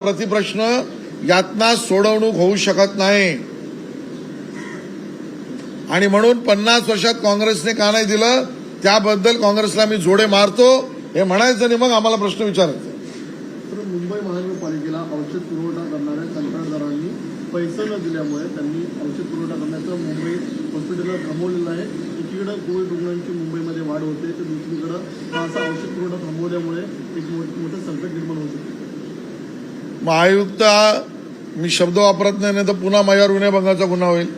प्रतिप्रश्न यातना सोडवणूक होऊ शकत नाही आणि म्हणून 50 वर्षात काँग्रेसने का नाही दिलं त्याबद्दल काँग्रेसला मी जोडे मारतो हे म्हणायचं आणि मग आम्हाला प्रश्न विचारायचा। तर मुंबई महानगरपालिकेला औषध पुरवठा करणाऱ्या कंत्राटदारांनी पैसे न दिल्यामुळे त्यांनी औषध पुरवठा करण्याचं मुंबई हॉस्पिटलला थांबवलेलं आहे। एकीकडे कोविड रुग्णांची मुंबईमध्ये वाढ होते तर दुसरीकडे हा असा औषध पुरवठा थांबवल्यामुळे एक मोठं संकट निर्माण होऊ शकते। मग आयुक्त मी शब्द वापरत नाही तर पुन्हा माझ्यावर विनयभंगाचा गुन्हा होईल।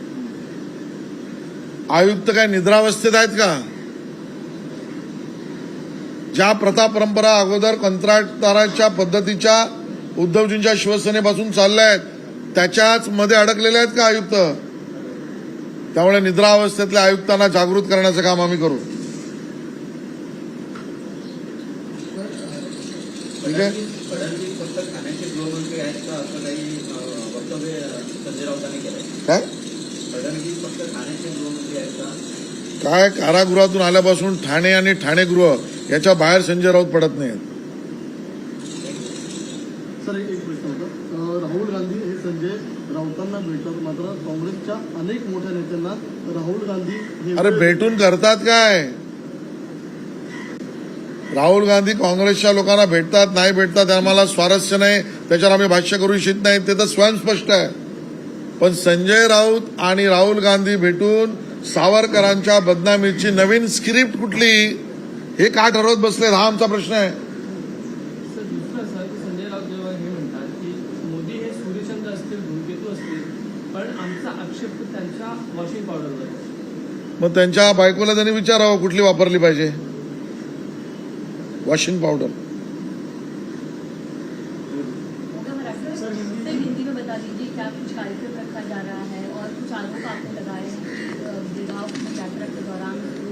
आयुक्त काय निद्रावस्थेत आहेत का? ज्या प्रथा परंपरा अगोदर कंत्राटदाराच्या पद्धतीच्या उद्धवजींच्या शिवसेनेपासून चालल्या आहेत त्याच्याच मध्ये अडकलेले आहेत का आयुक्त? त्यामुळे निद्रावस्थेतल्या आयुक्तांना जागृत करण्याचं काम आम्ही करू। ठीक आहे। काय कारागृहातून आल्यापासून ठाणे आणि ठाणेगृह याच्या बाहेर संजय राऊत पडत नाहीत। सर एक प्रश्न होता, राहुल गांधी हे संजय राऊतांना भेटतात मात्र काँग्रेसच्या अनेक मोठ्या नेत्यांना राहुल गांधी हे अरे भेटून करतात काय? राहुल गांधी काँग्रेसच्या लोकांना भेटतात नाही भेटतात आम्हाला स्वारस्य नाही, त्याच्यावर आम्ही भाष्य करू इच्छित नाही, ते तर स्वयंस्पष्ट आहे। पण संजय राऊत आणि राहुल गांधी भेटून सावरकरांच्या बदनामीची नवीन स्क्रिप्ट कुठली हे का ठरवत बसले हा आमचा प्रश्न आहे। सर दुसरं सर संजय राऊत जेव्हा हे म्हणतात की मोदी हे सूर्यचंद्र असतील धूमकेतू असतील पण आमचा आक्षेप त्यांच्या वॉशिंग पावडरवर। मग त्यांच्या बायकोला त्यांनी विचारावं कुठली वापरली पाहिजे वॉशिंग पाउडर। सर हिंदी में बता दीजिए क्या कुछ कार्यक्रम रखा जा रहा है और कुछ आरोप आपने लगाए हैं कि बेगाव यात्रा के दौरान जो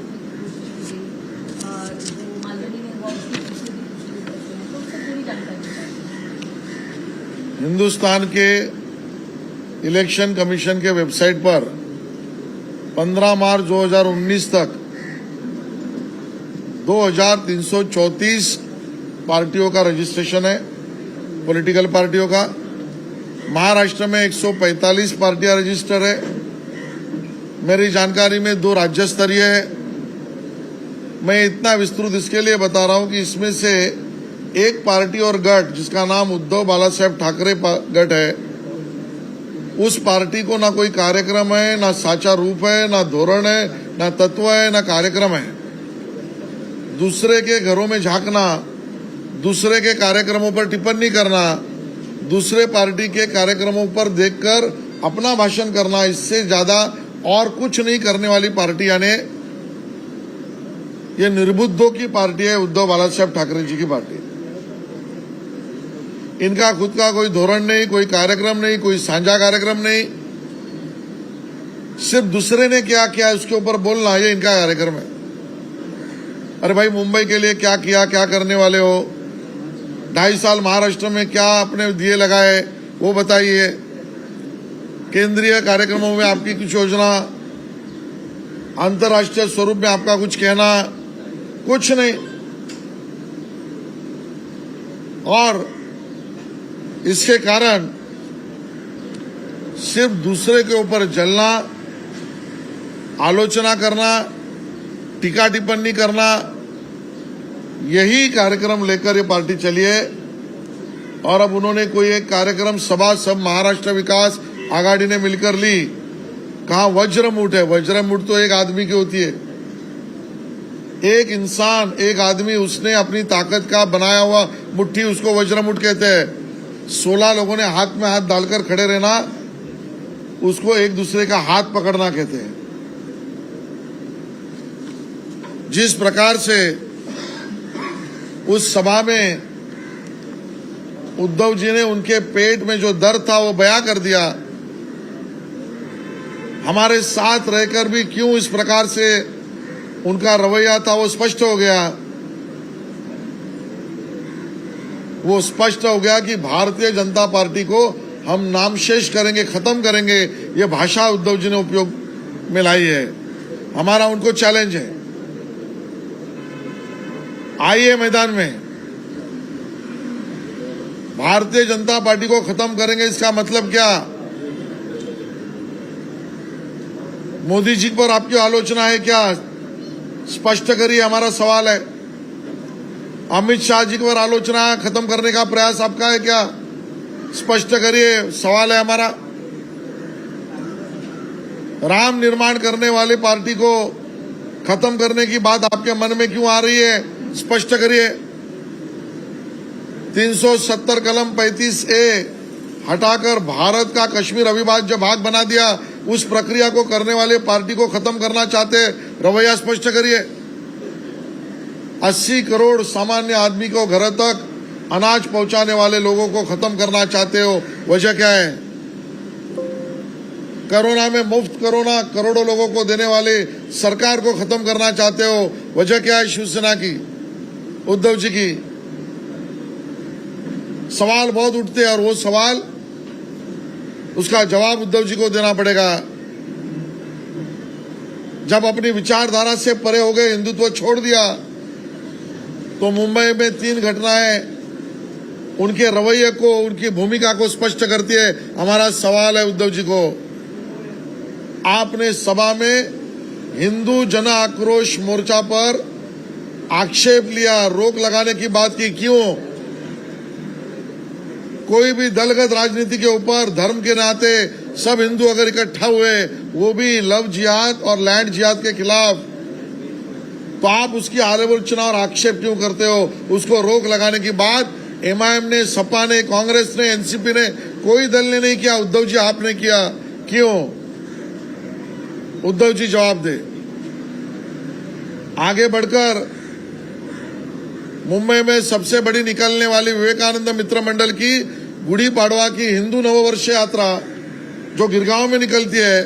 मालवनी में हुआ उसकी पीछे भी कुछ लोग ऐसे हैं तो उससे पूरी जानकारी चाहिए। हिंदुस्तान के इलेक्शन कमीशन के वेबसाइट पर 15 मार्च 2019 तक 2334 पार्टियों का रजिस्ट्रेशन है, पॉलिटिकल पार्टियों का। महाराष्ट्र में 145 पार्टियां रजिस्टर है। मेरी जानकारी में 2 राज्य स्तरीय है। मैं इतना विस्तृत इसके लिए बता रहा हूं कि इसमें से एक पार्टी और गठ जिसका नाम उद्धव बालासाहेब ठाकरे गठ है, उस पार्टी को ना कोई कार्यक्रम है, ना साचा रूप है, ना धोरण है, ना तत्व है, ना कार्यक्रम है। दूसरे के घरों में झांकना, दूसरे के कार्यक्रमों पर टिप्पणी करना, दूसरे पार्टी के कार्यक्रमों पर देखकर अपना भाषण करना, इससे ज्यादा और कुछ नहीं करने वाली पार्टी यानी ये निर्बुद्धों की पार्टी है, उद्धव बालासाहेब ठाकरे जी की पार्टी। इनका खुद का कोई धोरण नहीं, कोई कार्यक्रम नहीं, कोई साझा कार्यक्रम नहीं, सिर्फ दूसरे ने क्या किया उसके ऊपर बोलना ये इनका कार्यक्रम है। अरे भाई मुंबई के लिए क्या किया, क्या करने वाले हो? 2.5 साल महाराष्ट्र में क्या अपने दिए लगाए वो बताइए। केंद्रीय कार्यक्रमों में आपकी कुछ योजना, अंतर्राष्ट्रीय स्वरूप में आपका कुछ कहना, कुछ नहीं। और इसके कारण सिर्फ दूसरे के ऊपर जलना, आलोचना करना, टीका टिप्पणी करना, यही कार्यक्रम लेकर ये पार्टी चली है। और अब उन्होंने कोई एक कार्यक्रम सभा सब महाराष्ट्र विकास आघाड़ी ने मिलकर ली। कहा वज्रमुठ है? वज्रमुठ तो एक आदमी की होती है। एक इंसान, एक आदमी, उसने अपनी ताकत का बनाया हुआ मुट्ठी, उसको वज्रमुठ कहते हैं। 16 लोगों ने हाथ में हाथ डालकर खड़े रहना, उसको एक दूसरे का हाथ पकड़ना कहते हैं। जिस प्रकार से उस सभा में उद्धव जी ने उनके पेट में जो दर्द था वो बयां कर दिया, हमारे साथ रहकर भी क्यों इस प्रकार से उनका रवैया था वो स्पष्ट हो गया। वो स्पष्ट हो गया कि भारतीय जनता पार्टी को हम नामशेष करेंगे, खत्म करेंगे। ये भाषा उद्धव जी ने उपयोग में लाई है। हमारा उनको चैलेंज है, आइए मैदान में। भारतीय जनता पार्टी को खत्म करेंगे, इसका मतलब क्या? मोदी जी पर आपकी आलोचना है क्या? स्पष्ट करिए, हमारा सवाल है। अमित शाह जी पर आलोचना खत्म करने का प्रयास आपका है क्या? स्पष्ट करिए, सवाल है हमारा। राम निर्माण करने वाली पार्टी को खत्म करने की बात आपके मन में क्यों आ रही है? स्पष्ट करिए। 370 कलम 35A हटाकर भारत का कश्मीर अविभाज्य भाग बना दिया, उस प्रक्रिया को करने वाले पार्टी को खत्म करना चाहते, रवैया स्पष्ट करिए। 80 करोड़ सामान्य आदमी को घर तक अनाज पहुंचाने वाले लोगों को खत्म करना चाहते हो, वजह क्या है? कोरोना में मुफ्त कोरोना करोड़ों लोगों को देने वाले सरकार को खत्म करना चाहते हो, वजह क्या है? शिवसेना की, उद्धव जी की। सवाल बहुत उठते हैं और वो सवाल, उसका जवाब उद्धव जी को देना पड़ेगा। जब अपनी विचारधारा से परे हो गए, हिंदुत्व छोड़ दिया, तो मुंबई में 3 घटनाएं उनके रवैये को, उनकी भूमिका को स्पष्ट करती है। हमारा सवाल है उद्धव जी को, आपने सभा में हिंदू जन आक्रोश मोर्चा पर आक्षेप लिया, रोक लगाने की बात की, क्यों? कोई भी दलगत राजनीति के ऊपर धर्म के नाते सब हिंदू अगर इकट्ठा हुए, वो भी लव जिहाद और लैंड जिहाद के खिलाफ, तो आप उसकी आलोचना और आक्षेप क्यों करते हो? उसको रोक लगाने की बात एमआईएम ने, सपा ने, कांग्रेस ने, एनसीपी ने, कोई दल ने नहीं किया, उद्धव जी आपने किया, क्यों? उद्धव जी जवाब दे। आगे बढ़कर मुंबई में सबसे बड़ी निकलने वाली विवेकानंद मित्र मंडल की गुड़ी पाड़वा की हिंदू नववर्ष यात्रा जो गिरगांव में निकलती है,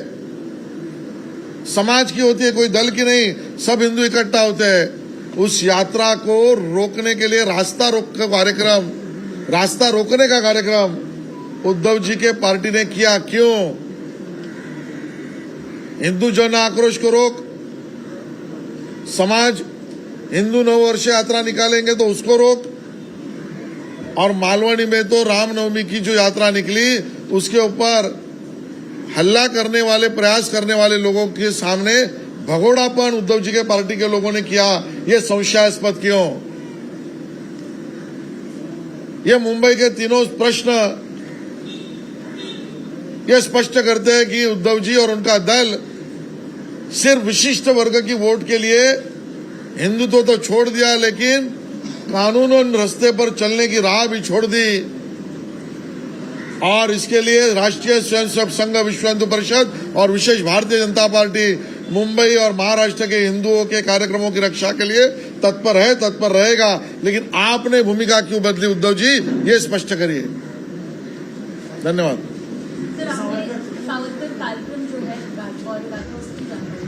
समाज की होती है, कोई दल की नहीं, सब हिंदू इकट्ठा होते हैं। उस यात्रा को रोकने के लिए रास्ता रोकने का कार्यक्रम उद्धव जी के पार्टी ने किया, क्यों? हिंदू जन आक्रोश को रोक, समाज हिंदू नववर्ष यात्रा निकालेंगे तो उसको रोक, और मालवनी में तो रामनवमी की जो यात्रा निकली उसके ऊपर हल्ला करने वाले, प्रयास करने वाले लोगों के सामने भगोड़ापन उद्धव जी के पार्टी के लोगों ने किया, ये संशयास्पद क्यों? ये मुंबई के तीनों प्रश्न ये स्पष्ट करते हैं कि उद्धव जी और उनका दल सिर्फ विशिष्ट वर्ग की वोट के लिए हिंदुत्व तो छोड़ दिया, लेकिन कानूनन रास्ते पर चलने की राह भी छोड़ दी। और इसके लिए राष्ट्रीय स्वयंसेवक संघ, विश्व हिंदू परिषद और विशेष भारतीय जनता पार्टी मुंबई और महाराष्ट्र के हिंदुओं के कार्यक्रमों की रक्षा के लिए तत्पर है, तत्पर रहेगा। लेकिन आपने भूमिका क्यों बदली उद्धव जी, ये स्पष्ट करिए। धन्यवाद। सर, सावरकर कार्यक्रम जो है राजभवन का, उसकी जानकारी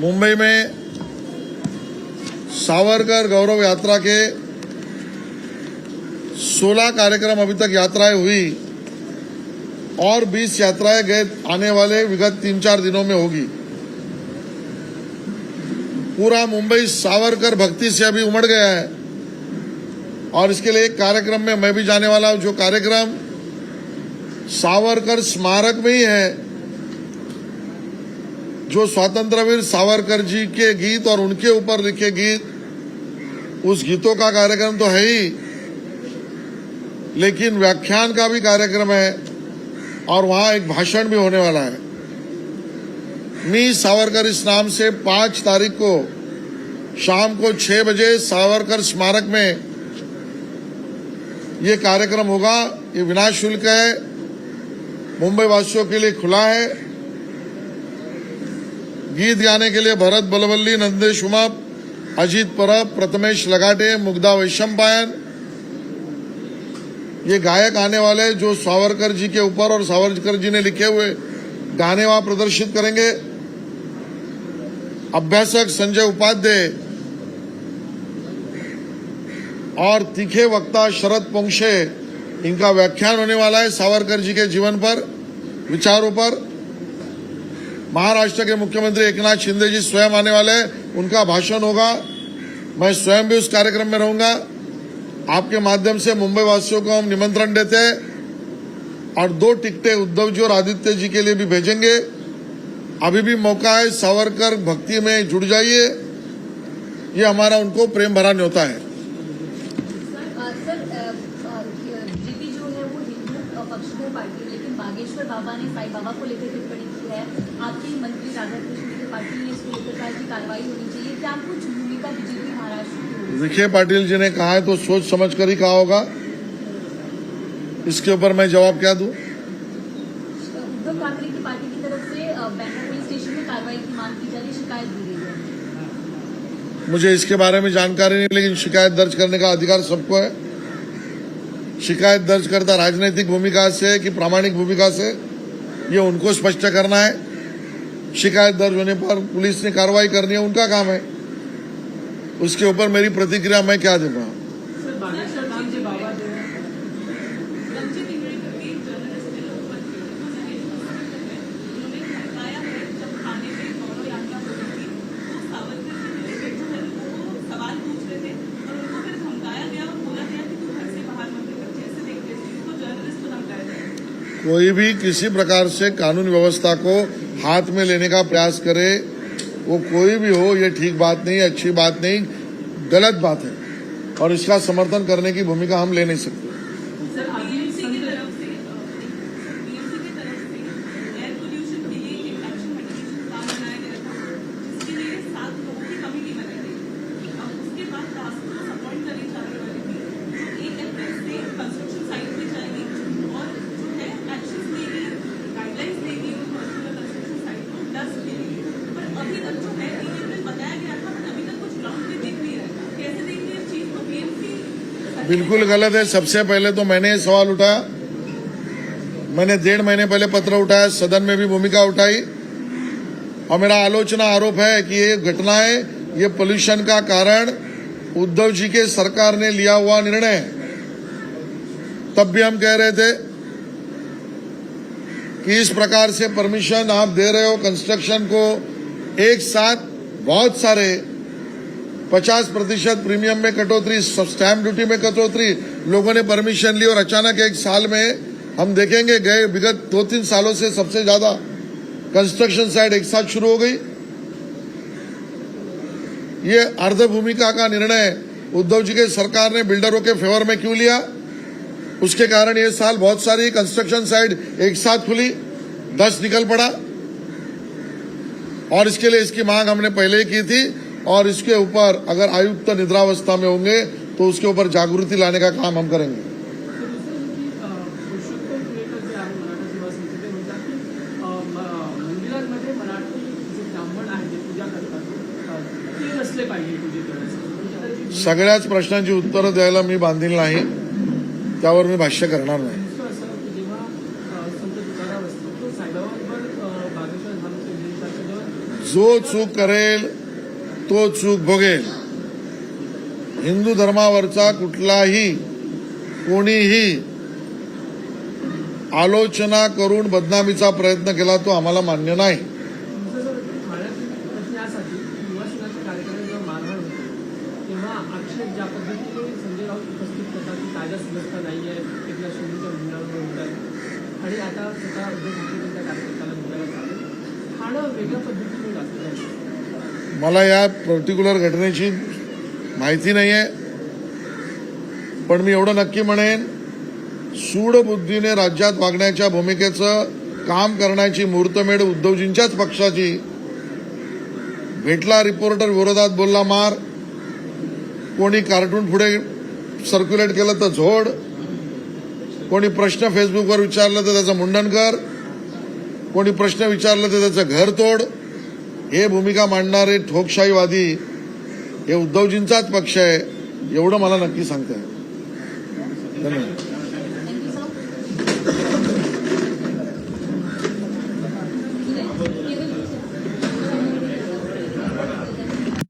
मुंबई में सावरकर गौरव यात्रा के 16 कार्यक्रम अभी तक यात्राएं हुई और 20 यात्राएं गए आने वाले विगत 3-4 दिनों में होगी। पूरा मुंबई सावरकर भक्ति से अभी उमड़ गया है और इसके लिए एक कार्यक्रम में मैं भी जाने वाला हूं, जो कार्यक्रम सावरकर स्मारक में ही है, जो स्वतंत्रवीर सावरकर जी के गीत और उनके ऊपर लिखे गीत, उस गीतों का कार्यक्रम तो है ही, लेकिन व्याख्यान का भी कार्यक्रम है और वहां एक भाषण भी होने वाला है। मी सावरकर इस नाम से 5 तारीख को शाम को 6 बजे सावरकर स्मारक में ये कार्यक्रम होगा। ये बिना शुल्क है, मुंबई वासियों के लिए खुला है। गीत गाने के लिए भरत बलवल्ली, नंदेश उमाप, अजीत परब, प्रथमेश लगाटे, मुग्धा वैशंपायन, ये गायक आने वाले जो सावरकर जी के ऊपर और सावरकर जी ने लिखे हुए गाने वहां प्रदर्शित करेंगे। अभ्यासक संजय उपाध्याय और तीखे वक्ता शरद पोंक्षे, इनका व्याख्यान होने वाला है सावरकर जी के जीवन पर, विचारों पर। महाराष्ट्र के मुख्यमंत्री एकनाथ शिंदे जी स्वयं आने वाले हैं, उनका भाषण होगा। मैं स्वयं भी उस कार्यक्रम में रहूंगा। आपके माध्यम से मुंबई वासियों को हम निमंत्रण देते हैं और 2 टिकटें उद्धव जी और आदित्य जी के लिए भी भेजेंगे। अभी भी मौका है, सावरकर भक्ति में जुड़ जाइए, ये हमारा उनको प्रेम भरा न्योता है। जीपी जो है वो हिंदू पक्षधर पार्टी है, लेकिन बागेश्वर बाबा ने साईं बाबा को लेकर टिप्पणी की है। आपके मंत्री राधाकृष्ण पाटिल ने इसको लेकर कहा कि कार्रवाई होनी चाहिए। क्या कुछ भूमिका बीजेपी महाराष्ट्र की होगी? देखिए, पाटिल जी ने कहा है तो सोच समझ कर ही कहा होगा, इसके ऊपर मैं जवाब क्या दूं? उद्धव ठाकरे की पार्टी की तरफ से बैंड्रा पुलिस स्टेशन में कार्रवाई की मांग की जा रही, शिकायत दी गई है। मुझे इसके बारे में जानकारी नहीं, लेकिन शिकायत दर्ज करने का अधिकार सबको है। शिकायत दर्ज करता राजनीतिक भूमिका से कि प्रामाणिक भूमिका से, ये उनको स्पष्ट करना है। शिकायत दर्ज होने पर पुलिस ने कार्रवाई करनी है, उनका काम है। उसके ऊपर मेरी प्रतिक्रिया मैं क्या दूंगा? सर, बागेश्वर धाम जे बाबा जो है कोई भी किसी प्रकार से कानून व्यवस्था को हाथ में लेने का प्रयास करे, वो कोई भी हो, ये ठीक बात नहीं, अच्छी बात नहीं, गलत बात है और इसका समर्थन करने की भूमिका हम ले नहीं सकते। सर, अभी बिल्कुल गलत है। सबसे पहले तो मैंने ये सवाल उठाया, मैंने 1.5 महीने पहले पत्र उठाया, सदन में भी भूमिका उठाई और मेरा आलोचना आरोप है कि ये घटनाएं, ये पोल्यूशन का कारण उद्धव जी के सरकार ने लिया हुआ निर्णय है। तब भी हम कह रहे थे कि इस प्रकार से परमिशन आप दे रहे हो कंस्ट्रक्शन को, एक साथ बहुत सारे 50% प्रीमियम में कटौती, स्टैंप ड्यूटी में कटौती, लोगों ने परमिशन ली और अचानक एक साल में हम देखेंगे गए विगत 2-3 सालों से सबसे ज्यादा कंस्ट्रक्शन साइट एक साथ शुरू हो गई। ये अर्ध भूमिका का निर्णय उद्धव जी के सरकार ने बिल्डरों के फेवर में क्यों लिया? उसके कारण ये साल बहुत सारी कंस्ट्रक्शन साइट एक साथ खुली, 10 निकल पड़ा और इसके लिए इसकी मांग हमने पहले ही की थी और इसके ऊपर अगर आयुक्त निद्रावस्था में होंगे तो उसके ऊपर जागृति लाने का काम हम करेंगे। पुरुषोत्तम पुणेकर जे आहे मराठा सेवा संघ, ते म्हणतात की मंदिरांमध्ये मराठी जे ब्राह्मण आहेत, जे पूजा करतात, ते नसले पाहिजे पूजेत. सगळ्याच प्रश्नांची उत्तरं द्यायला मी बांधील नाही, त्यावर मी भाष्य करणार नाही. असं की जेव्हा संत तुकाराम असतो तो साईबाबांवर बागेश्वर धामचे विधीसाठी जेव्हा जो चूक करेल तो चूक भोगेल. हिंदू धर्मावरचा कुठलाही कोणीही आलोचना करून बदनामीचा प्रयत्न केला तो आम्हाला मान्य नाही. तुमचं जर ठाण्यातील प्रश्न यासाठी युवासेनाच्या कार्यक्रमात जेव्हा मारहाण होते तेव्हा आक्षेप ज्या पद्धतीने संजय राऊत उपस्थित करतात की कायदा सुव्यवस्था नाही आहे, एकनाथ शिंदेच्या म्हणण्यावर होतात आणि आता स्वतः उद्धव ठाकरे त्या कार्यकर्त्याला भेटायला चालले. ठाणं वेगळ्या पद्धतीने लागतं आहे. मला या पर्टिक्युलर घटनेची माहिती नाही आहे, पण मी एवढं नक्की म्हणेन, सूडबुद्धीने राज्यात वागण्याच्या भूमिकेचं काम करण्याची मुहूर्तमेढ उद्धवजींच्याच पक्षाची. भेटला रिपोर्टर विरोधात बोलला मार, कोणी कार्टून पुढे सर्क्युलेट केलं तर झोड, कोणी प्रश्न फेसबुकवर विचारलं तर त्याचं मुंडन कर, कोणी प्रश्न विचारलं तर त्याचं घर तोड. हे भूमिका मांडणारे ठोकशाहीवादी हे उद्धवजींचाच पक्ष आहे, एवढं मला नक्की सांगता येईल. धन्यवाद.